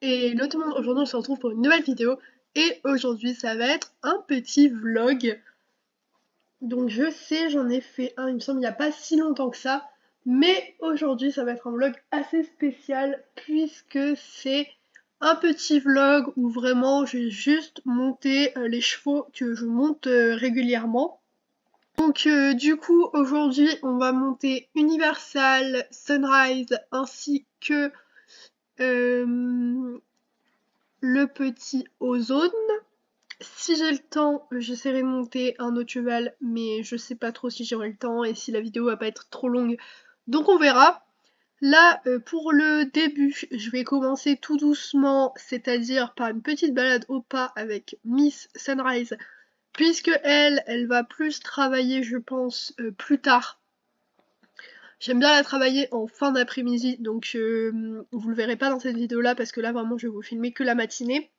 Hello tout le monde, aujourd'hui on se retrouve pour une nouvelle vidéo et aujourd'hui ça va être un petit vlog. Donc je sais, j'en ai fait un, il me semble, il n'y a pas si longtemps que ça, mais aujourd'hui ça va être un vlog assez spécial puisque c'est un petit vlog où vraiment je vais juste monter les chevaux que je monte régulièrement. Donc du coup aujourd'hui on va monter Universal, Sunrise ainsi que euh, le petit Ozone. Si j'ai le temps, j'essaierai de monter un autre cheval, mais je sais pas trop si j'aurai le temps et si la vidéo va pas être trop longue. Donc on verra. Là, pour le début, je vais commencer tout doucement, c'est-à-dire par une petite balade au pas avec Miss Sunrise, puisque elle va plus travailler, je pense, plus tard. J'aime bien la travailler en fin d'après-midi, donc vous le verrez pas dans cette vidéo-là, parce que là, vraiment, je vais vous filmer que la matinée.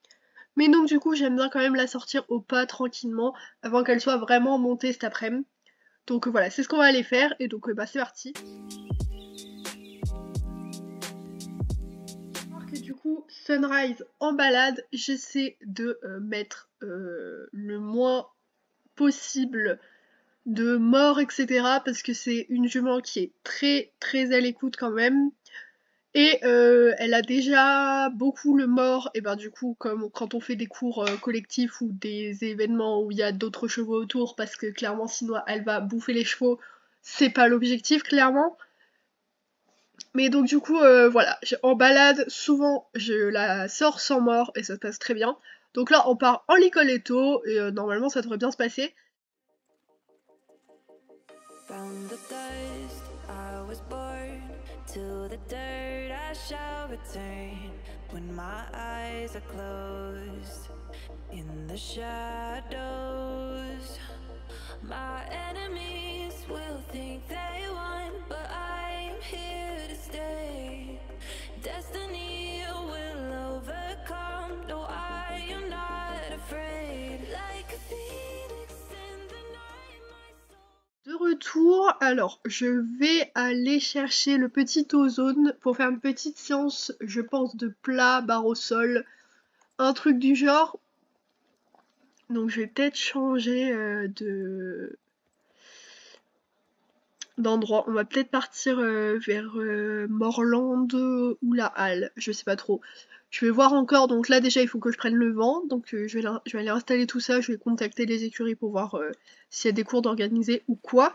Mais donc du coup j'aime bien quand même la sortir au pas tranquillement avant qu'elle soit vraiment montée cet après-midi. Donc voilà, c'est ce qu'on va aller faire et donc bah c'est parti. Alors que du coup Sunrise en balade, j'essaie de mettre le moins possible de morts etc. parce que c'est une jument qui est très à l'écoute quand même. Et elle a déjà beaucoup le mort, et ben du coup, comme quand on fait des cours collectifs ou des événements où il y a d'autres chevaux autour, parce que clairement sinon elle va bouffer les chevaux, c'est pas l'objectif clairement. Mais donc du coup, voilà, en balade, souvent je la sors sans mort et ça se passe très bien. Donc là, on part en Licoletto et normalement ça devrait bien se passer. From the dust I was born, to the dirt I shall return. When my eyes are closed, in the shadows, my enemies will think they won, but I'm here to stay. Destiny will overcome, no I am not afraid. Like a phoenix in the night, my soul. De retour, alors je vais aller chercher le petit ozone pour faire une petite séance, je pense, de plat, barre au sol, un truc du genre. Donc je vais peut-être changer d'endroit. On va peut-être partir vers Morland ou la Halle, je sais pas trop. Je vais voir encore, donc là déjà il faut que je prenne le vent, donc je vais aller installer tout ça, je vais contacter les écuries pour voir s'il y a des cours d'organiser ou quoi.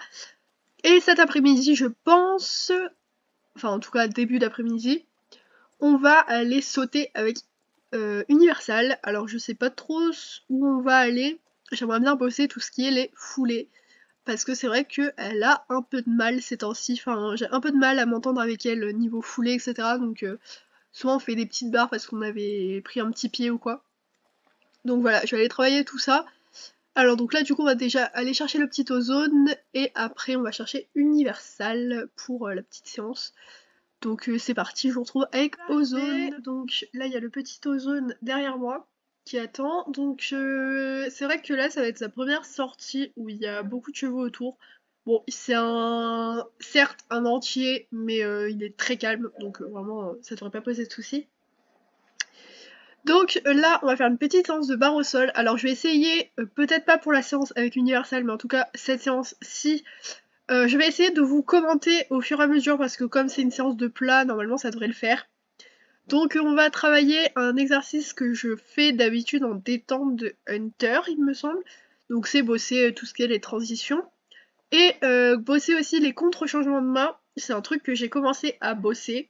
Et cet après-midi je pense, enfin en tout cas début d'après-midi, on va aller sauter avec Universal. Alors je sais pas trop où on va aller, j'aimerais bien bosser tout ce qui est les foulées. Parce que c'est vrai qu'elle a un peu de mal ces temps-ci, enfin j'ai un peu de mal à m'entendre avec elle niveau foulée etc. Donc souvent on fait des petites barres parce qu'on avait pris un petit pied ou quoi. Donc voilà, je vais aller travailler tout ça. Alors donc là du coup on va déjà aller chercher le petit ozone et après on va chercher Universal pour la petite séance. Donc c'est parti, je vous retrouve avec ozone. Donc là il y a le petit ozone derrière moi qui attend. Donc c'est vrai que là ça va être sa première sortie où il y a beaucoup de chevaux autour. Bon, c'est certes un entier, mais il est très calme, donc vraiment ça devrait pas poser de soucis. Donc là, on va faire une petite séance de barre au sol. Alors je vais essayer, peut-être pas pour la séance avec Universal, mais en tout cas cette séance-ci, je vais essayer de vous commenter au fur et à mesure parce que comme c'est une séance de plat, normalement ça devrait le faire. Donc on va travailler un exercice que je fais d'habitude en détente de Hunter, il me semble. Donc c'est bosser tout ce qui est les transitions. Et bosser aussi les contre-changements de main. C'est un truc que j'ai commencé à bosser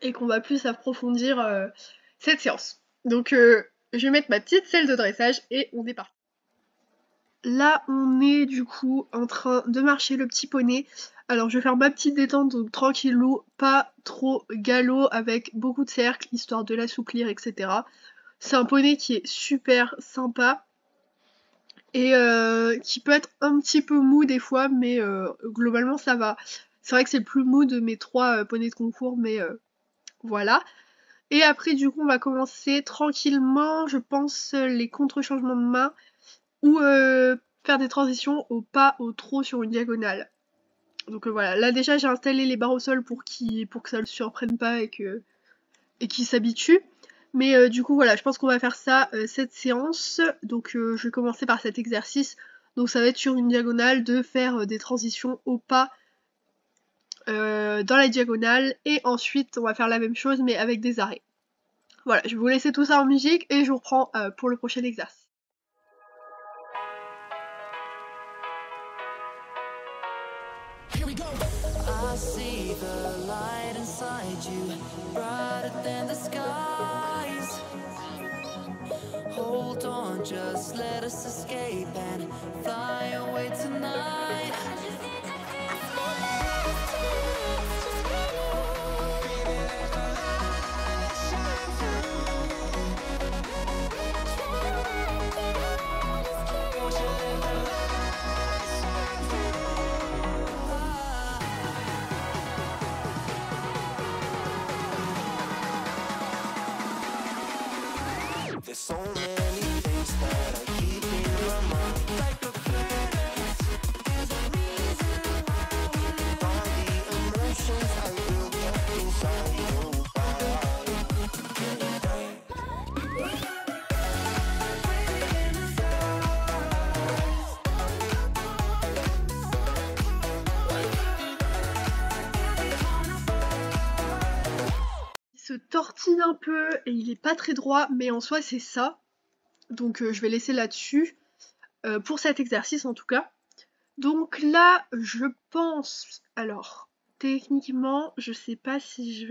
et qu'on va plus approfondir cette séance. Donc je vais mettre ma petite selle de dressage et on est parti. Là on est du coup en train de marcher le petit poney. Alors je vais faire ma petite détente, donc tranquillou, pas trop galop avec beaucoup de cercles, histoire de l'assouplir, etc. C'est un poney qui est super sympa et qui peut être un petit peu mou des fois, mais globalement ça va. C'est vrai que c'est le plus mou de mes trois poneys de concours, mais voilà. Et après du coup on va commencer tranquillement, je pense, les contre-changements de main ou faire des transitions au pas, au trot sur une diagonale. Donc voilà, là déjà j'ai installé les barres au sol pour que ça le surprenne pas et qu'il s'habitue. Mais du coup voilà, je pense qu'on va faire ça cette séance. Donc je vais commencer par cet exercice. Donc ça va être sur une diagonale de faire des transitions au pas dans la diagonale. Et ensuite on va faire la même chose mais avec des arrêts. Voilà, je vais vous laisser tout ça en musique et je vous reprends pour le prochain exercice. Here we go. I see the light inside you, brighter than the skies. Hold on, just let us escape and fly away tonight. There's so many things that I keep in my mind. Like a planet, there's a reason why. All the emotions I built up inside your Il se tortille un peu et il est pas très droit, mais en soi c'est ça. Donc je vais laisser là-dessus, pour cet exercice en tout cas. Donc là, je pense, alors, techniquement, je sais pas si je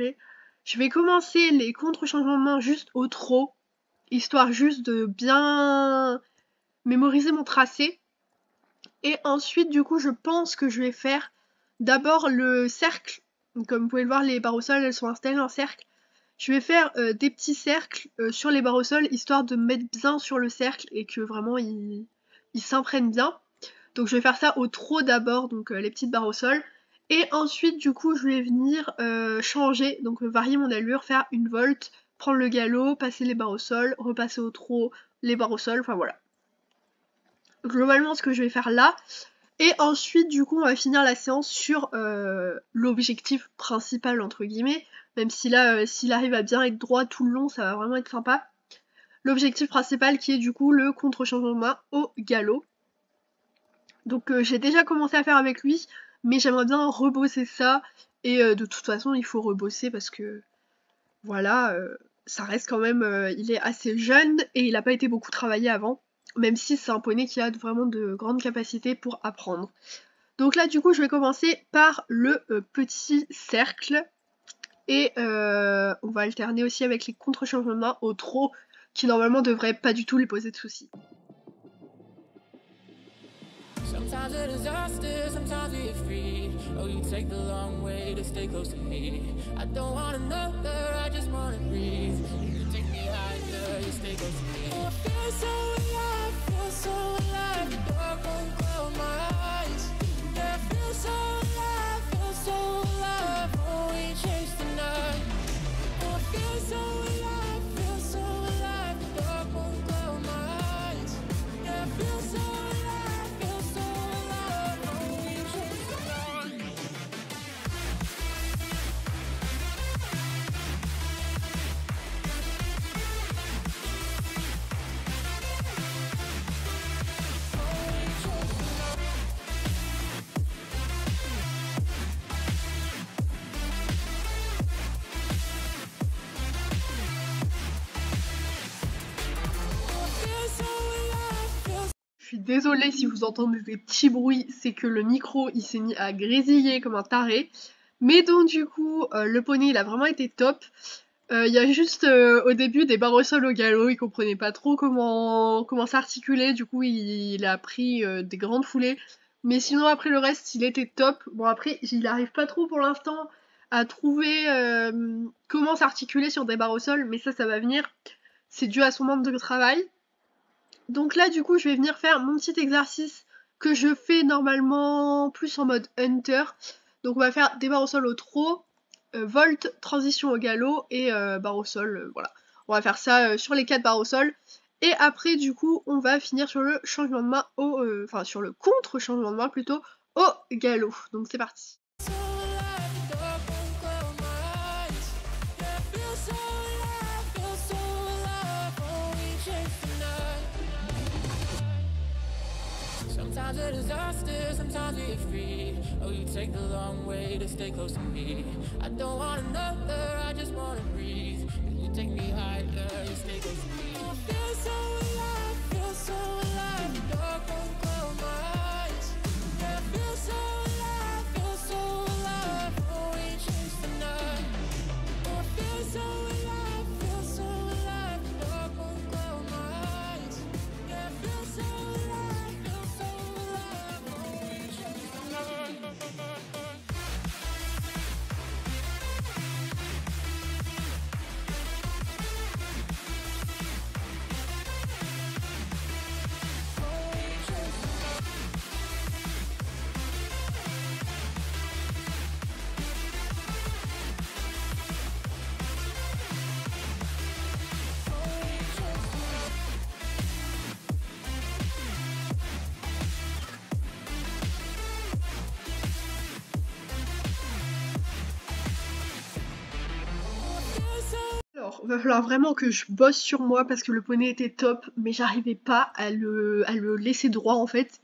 vais commencer les contre-changements de main juste au trot, histoire juste de bien mémoriser mon tracé. Et ensuite, du coup, je pense que je vais faire d'abord le cercle. Comme vous pouvez le voir, les barres au sol, elles sont installées en cercle. Je vais faire des petits cercles sur les barres au sol, histoire de mettre bien sur le cercle et que vraiment ils s'imprègnent bien. Donc je vais faire ça au trot d'abord, donc les petites barres au sol. Et ensuite, du coup, je vais venir changer, donc varier mon allure, faire une volte, prendre le galop, passer les barres au sol, repasser au trot, les barres au sol, enfin voilà. Globalement, ce que je vais faire là. Et ensuite, du coup, on va finir la séance sur l'objectif principal, entre guillemets. Même si là, s'il arrive à bien être droit tout le long, ça va vraiment être sympa. L'objectif principal qui est du coup le contre-changement de main au galop. Donc j'ai déjà commencé à faire avec lui, mais j'aimerais bien rebosser ça. Et de toute façon, il faut rebosser parce que, voilà, ça reste quand même... il est assez jeune et il n'a pas été beaucoup travaillé avant. Même si c'est un poney qui a vraiment de grandes capacités pour apprendre. Donc là, du coup, je vais commencer par le petit cercle. Et on va alterner aussi avec les contre-changements de main au trot, qui normalement devraient pas du tout lui poser de soucis. Sometimes a disaster, sometimes we free. Oh, you take the long way to stay close to me. I don't want another, I just wanna breathe. You take me higher, you stay close to me. Oh, I feel so alive, feel so alive. The dark won't cloud my eyes. Yeah, I feel so alive, feel so alive. Oh, we chase the night. Oh, I feel so alive, feel so alive. The dark won't cloud my eyes. Yeah, I feel so alive, feel so alive. Oh, we chase the night. Je suis désolée si vous entendez des petits bruits, c'est que le micro il s'est mis à grésiller comme un taré. Mais donc du coup, le poney il a vraiment été top. Il y a juste au début des barres au sol au galop, il comprenait pas trop comment s'articuler, du coup il a pris des grandes foulées. Mais sinon après le reste il était top. Bon après il arrive pas trop pour l'instant à trouver comment s'articuler sur des barres au sol, mais ça va venir. C'est dû à son manque de travail. Donc là du coup je vais venir faire mon petit exercice que je fais normalement plus en mode hunter. Donc on va faire des barres au sol au trot, volte, transition au galop et barre au sol, voilà. On va faire ça sur les 4 barres au sol. Et après du coup on va finir sur le changement de main enfin sur le contre-changement de main plutôt au galop. Donc c'est parti. Sometimes a disaster, sometimes we're free. Oh, you take the long way to stay close to me. I don't want another, I just wanna breathe. You take me higher, you stay close to me. I feel so alive, feel so alive. The dark won't cloud my eyes. Yeah, I feel so alive, feel so alive. Oh, we chase the night. Oh, I feel so alive, feel so alive. The dark won't cloud my eyes. Yeah, I feel so alive, feel so alive. Oh, we chase the night. Alors, va falloir vraiment que je bosse sur moi parce que le poney était top, mais j'arrivais pas à le laisser droit en fait.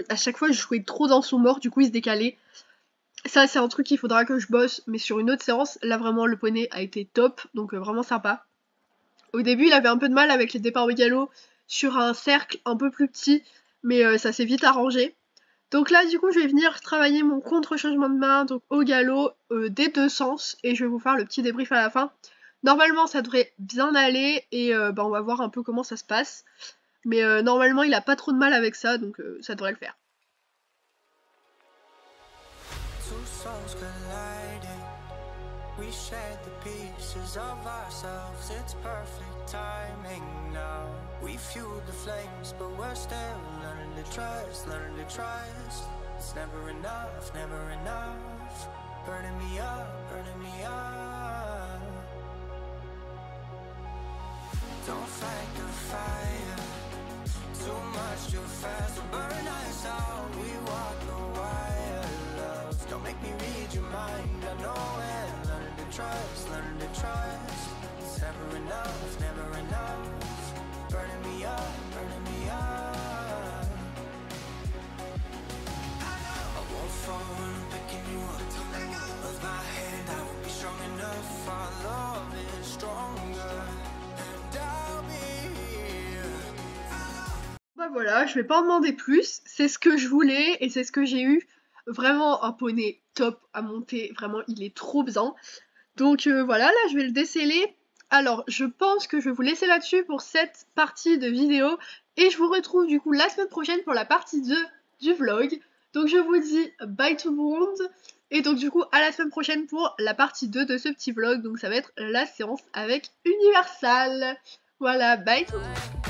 À chaque fois, je jouais trop dans son mort, du coup il se décalait. Ça, c'est un truc qu'il faudra que je bosse, mais sur une autre séance, là vraiment le poney a été top, donc vraiment sympa. Au début, il avait un peu de mal avec les départs au galop sur un cercle un peu plus petit, mais ça s'est vite arrangé. Donc là, du coup, je vais venir travailler mon contre-changement de main, donc au galop, des deux sens, et je vais vous faire le petit débrief à la fin. Normalement, ça devrait bien aller, et bah, on va voir un peu comment ça se passe. Mais normalement, il a pas trop de mal avec ça, donc ça devrait le faire. Two souls colliding. We shared the pieces of ourselves. It's perfect timing now. We fueled the flames, but we're still learning to trust, learning to trust. It's never enough, never enough. Burning me up, burning me up. Don't fight the fire. Too much, too fast. So burn us out. We walk the wire, love. Don't make me read your mind. I know it. Learning to trust, learning to trust. It's never enough, never enough. Burning me up, burning me up. I won't fall when I'm picking you up. Of my hand, I won't be strong enough. Our love is stronger. And I'll be here. Bah voilà, je vais pas en demander plus, c'est ce que je voulais et c'est ce que j'ai eu. Vraiment un poney top à monter, vraiment il est trop bien. Donc voilà, là je vais le déceler. Alors je pense que je vais vous laisser là-dessus pour cette partie de vidéo et je vous retrouve du coup la semaine prochaine pour la partie 2 du vlog. Donc je vous dis bye tout le monde et donc du coup à la semaine prochaine pour la partie 2 de ce petit vlog. Donc ça va être la séance avec Universal. Voilà, bye tout le monde.